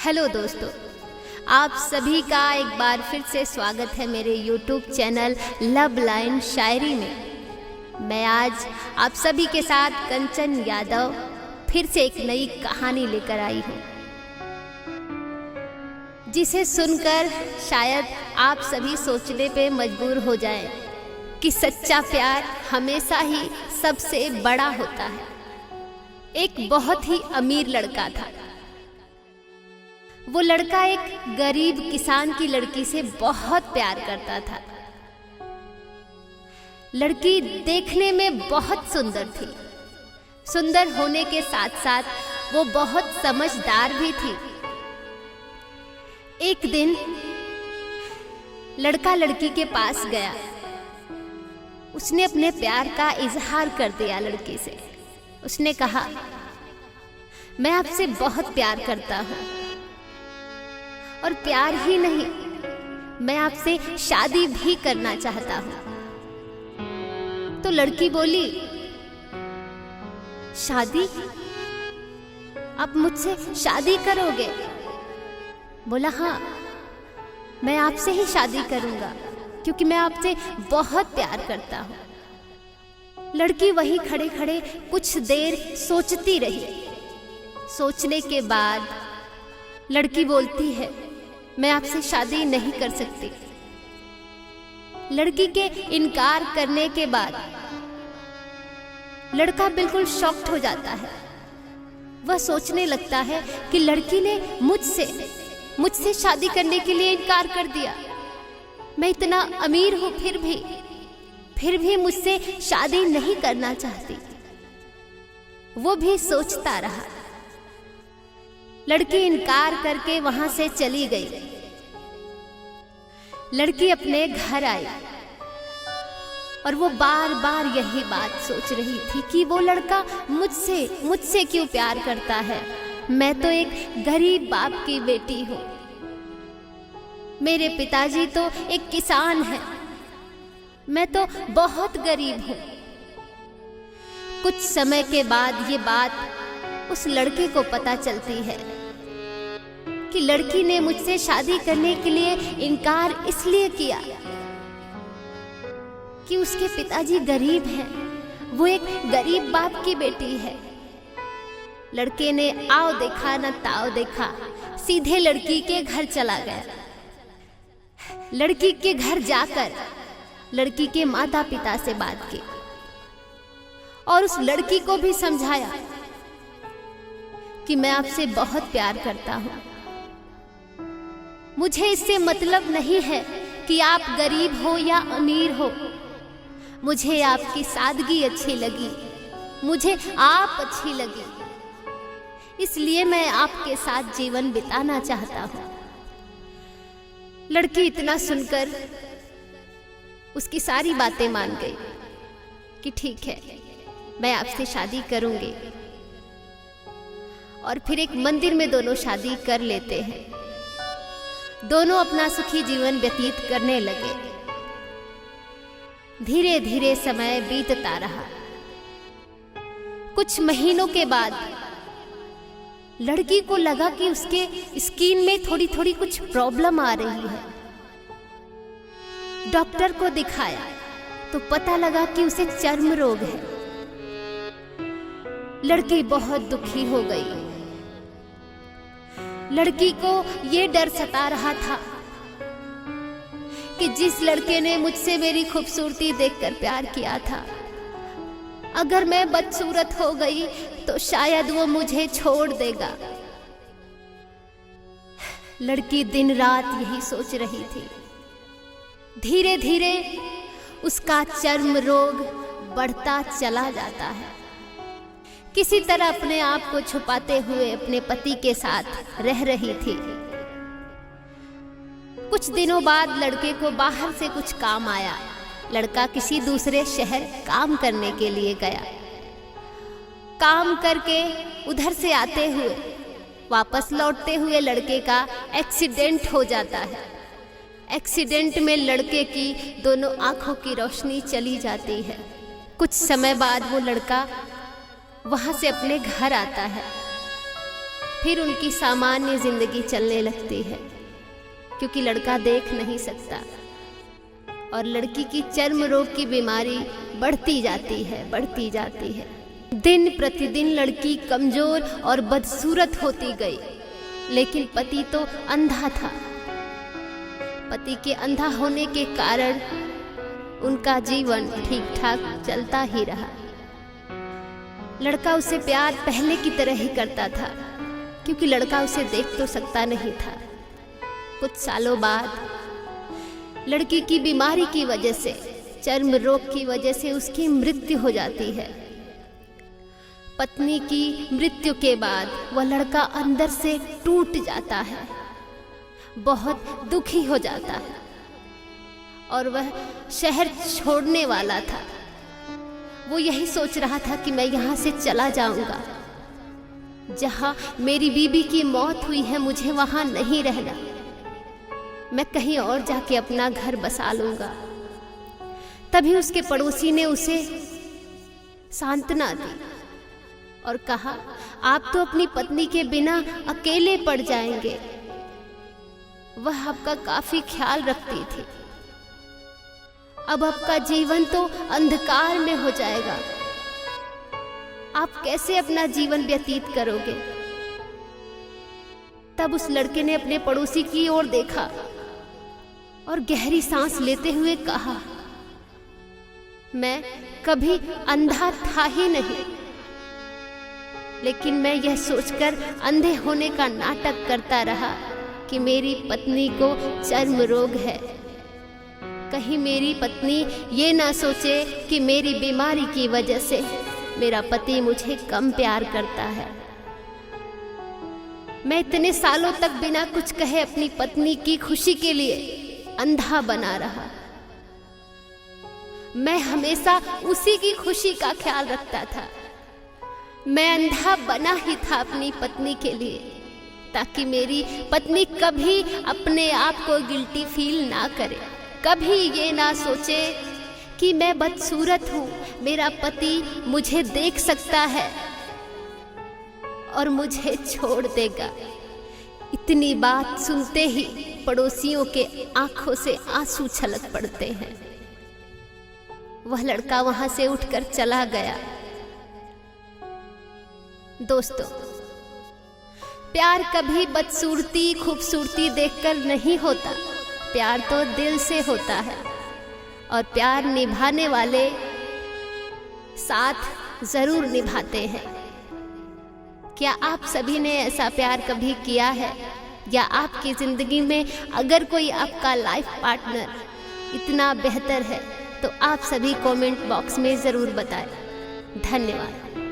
Hello दोस्तों, आप सभी का एक बार फिर से स्वागत है मेरे YouTube चैनल लव लाइन शायरी में। मैं आज आप सभी के साथ कंचन यादव फिर से एक नई कहानी लेकर आई हूँ, जिसे सुनकर शायद आप सभी सोचने पे मजबूर हो जाएं कि सच्चा प्यार हमेशा ही सबसे बड़ा होता है। एक बहुत ही अमीर लड़का था। वो लड़का एक गरीब किसान की लड़की से बहुत प्यार करता था। लड़की देखने में बहुत सुंदर थी। सुंदर होने के साथ साथ वो बहुत समझदार भी थी। एक दिन लड़का लड़की के पास गया। उसने अपने प्यार का इजहार कर दिया लड़की से। उसने कहा, मैं आपसे बहुत प्यार करता हूँ, और प्यार ही नहीं, मैं आपसे शादी भी करना चाहता हूँ। तो लड़की बोली, शादी? आप मुझसे शादी करोगे? बोला, हाँ, मैं आपसे ही शादी करूंगा, क्योंकि मैं आपसे बहुत प्यार करता हूँ। लड़की वहीं खड़े खड़े कुछ देर सोचती रही। सोचने के बाद लड़की बोलती है, मैं आपसे शादी नहीं कर सकती। लड़की के इनकार करने के बाद लड़का बिल्कुल शॉक्ड हो जाता है। वह सोचने लगता है कि लड़की ने मुझसे शादी करने के लिए इनकार कर दिया। मैं इतना अमीर हूं, फिर भी मुझसे शादी नहीं करना चाहती। वो भी सोचता रहा। लड़की इनकार करके वहां से चली गई। लड़की अपने घर आई और वो बार बार यही बात सोच रही थी कि वो लड़का मुझसे क्यों प्यार करता है। मैं तो एक गरीब बाप की बेटी हूँ। मेरे पिताजी तो एक किसान हैं। मैं तो बहुत गरीब हूँ। कुछ समय के बाद ये बात उस लड़के को पता चलती है कि लड़की ने मुझसे शादी करने के लिए इनकार इसलिए किया कि उसके पिताजी गरीब हैं। वो एक गरीब बाप की बेटी है। लड़के ने आओ देखा न ताओ देखा, सीधे लड़की के घर चला गया। लड़की के घर जाकर लड़की के माता पिता से बात की और उस लड़की को भी समझाया कि मैं आपसे बहुत प्यार करता हूँ। मुझे इससे मतलब नहीं है कि आप गरीब हो या अमीर हो। मुझे आपकी सादगी अच्छी लगी, मुझे आप अच्छी लगी, इसलिए मैं आपके साथ जीवन बिताना चाहता हूँ। लड़की इतना सुनकर उसकी सारी बातें मान गई कि ठीक है, मैं आपसे शादी करूंगी। और फिर एक मंदिर में दोनों शादी कर लेते हैं। दोनों अपना सुखी जीवन व्यतीत करने लगे। धीरे धीरे समय बीतता रहा। कुछ महीनों के बाद लड़की को लगा कि उसके स्किन में थोड़ी थोड़ी कुछ प्रॉब्लम आ रही है। डॉक्टर को दिखाया तो पता लगा कि उसे चर्म रोग है। लड़की बहुत दुखी हो गई। लड़की को ये डर सता रहा था कि जिस लड़के ने मुझसे मेरी खूबसूरती देखकर प्यार किया था, अगर मैं बदसूरत हो गई तो शायद वो मुझे छोड़ देगा। लड़की दिन रात यही सोच रही थी। धीरे धीरे उसका चर्म रोग बढ़ता चला जाता है। किसी तरह अपने आप को छुपाते हुए अपने पति के साथ रह रही थी। कुछ दिनों बाद लड़के को बाहर से कुछ काम आया। लड़का किसी दूसरे शहर काम करने के लिए गया। काम करके उधर से आते हुए वापस लौटते हुए लड़के का एक्सीडेंट हो जाता है। एक्सीडेंट में लड़के की दोनों आंखों की रोशनी चली जाती है। कुछ समय बाद वो लड़का वहां से अपने घर आता है। फिर उनकी सामान्य जिंदगी चलने लगती है, क्योंकि लड़का देख नहीं सकता और लड़की की चर्म रोग की बीमारी बढ़ती जाती है। दिन प्रतिदिन लड़की कमजोर और बदसूरत होती गई, लेकिन पति तो अंधा था। पति के अंधा होने के कारण उनका जीवन ठीक ठाक चलता ही रहा। लड़का उसे प्यार पहले की तरह ही करता था, क्योंकि लड़का उसे देख तो सकता नहीं था। कुछ सालों बाद लड़की की बीमारी की वजह से, चर्म रोग की वजह से उसकी मृत्यु हो जाती है। पत्नी की मृत्यु के बाद वह लड़का अंदर से टूट जाता है, बहुत दुखी हो जाता है और वह शहर छोड़ने वाला था। वो यही सोच रहा था कि मैं यहाँ से चला जाऊंगा, जहाँ मेरी बीबी की मौत हुई है मुझे वहाँ नहीं रहना, मैं कहीं और जाके अपना घर बसा लूंगा। तभी उसके पड़ोसी ने उसे सांत्वना दी और कहा, आप तो अपनी पत्नी के बिना अकेले पड़ जाएंगे, वह आपका काफी ख्याल रखती थी। अब आपका जीवन तो अंधकार में हो जाएगा, आप कैसे अपना जीवन व्यतीत करोगे। तब उस लड़के ने अपने पड़ोसी की ओर देखा और गहरी सांस लेते हुए कहा, मैं कभी अंधा था ही नहीं, लेकिन मैं यह सोचकर अंधे होने का नाटक करता रहा कि मेरी पत्नी को चर्म रोग है। कहीं मेरी पत्नी ये ना सोचे कि मेरी बीमारी की वजह से मेरा पति मुझे कम प्यार करता है। मैं इतने सालों तक बिना कुछ कहे अपनी पत्नी की खुशी के लिए अंधा बना रहा। मैं हमेशा उसी की खुशी का ख्याल रखता था। मैं अंधा बना ही था अपनी पत्नी के लिए, ताकि मेरी पत्नी कभी अपने आप को गिल्टी फील ना करे, कभी ये ना सोचे कि मैं बदसूरत हूँ, मेरा पति मुझे देख सकता है और मुझे छोड़ देगा। इतनी बात सुनते ही पड़ोसियों के आंखों से आंसू छलक पड़ते हैं। वह लड़का वहां से उठकर चला गया। दोस्तों, प्यार कभी बदसूरती खूबसूरती देखकर नहीं होता, प्यार तो दिल से होता है और प्यार निभाने वाले साथ जरूर निभाते हैं। क्या आप सभी ने ऐसा प्यार कभी किया है, या आपकी जिंदगी में अगर कोई आपका लाइफ पार्टनर इतना बेहतर है तो आप सभी कमेंट बॉक्स में जरूर बताएं। धन्यवाद।